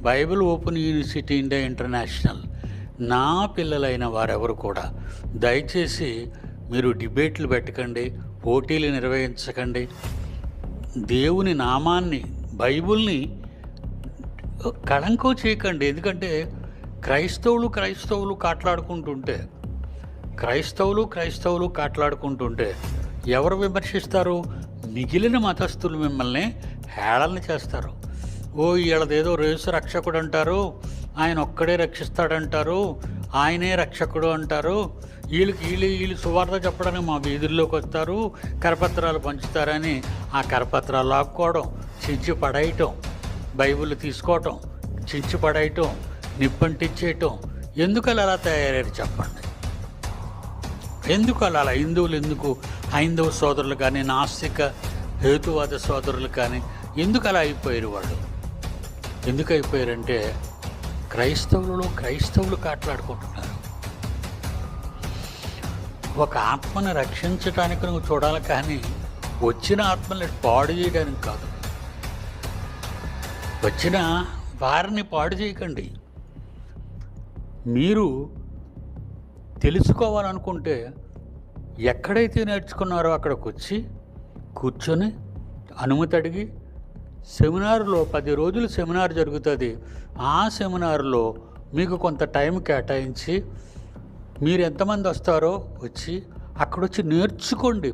Bible open university India international నా పిల్లలైన వారెవరు కూడా దయచేసి మీరు డిబేట్లు పెట్టకండి, పోటీలు నిర్వహించకండి. దేవుని నామాన్ని, బైబిల్ని కళంకం చేయకండి. ఎందుకంటే క్రైస్తవులు కాట్లాడుకుంటుంటే ఎవరు విమర్శిస్తారు? మిగిలిన మతస్థులు మిమ్మల్ని హేళన చేస్తారు. వీళ్ళదేదో రేసు రక్షకుడు అంటారు, ఆయన ఒక్కడే రక్షిస్తాడంటారు, ఆయనే రక్షకుడు అంటారు, వీళ్ళు సువార్త చెప్పడానికి మా వీధుల్లోకి వస్తారు, కరపత్రాలు పంచుతారని ఆ కరపత్రాలు లాక్కోవడం, చించి పడేయటం, బైబిల్ తీసుకోవటం, చించి పడేయటం, నిప్పంటిచ్చేయటం. ఎందుకు అలా తయారయ్యారు చెప్పండి? ఎందుకు అలా హైందవ సోదరులు కానీ, నాస్తిక హేతువాద సోదరులు కానీ ఎందుకు అలా అయిపోయారు? వాళ్ళు ఎందుకు అయిపోయారంటే క్రైస్తవులు కాట్లాడుకుంటున్నారు. ఒక ఆత్మను రక్షించడానికి నువ్వు చూడాలి, కానీ వచ్చిన ఆత్మని పాడు చేయడానికి కాదు. వచ్చిన వారిని పాడు చేయకండి. మీరు తెలుసుకోవాలనుకుంటే ఎక్కడైతే నేర్చుకున్నారో అక్కడికి వచ్చి కూర్చొని అనుమతి అడిగి, సెమినార్లో 10 రోజులు సెమినార్ జరుగుతుంది. ఆ సెమినార్లో మీకు కొంత టైం కేటాయించి మీరు ఎంతమంది వస్తారో వచ్చి అక్కడొచ్చి నేర్చుకోండి.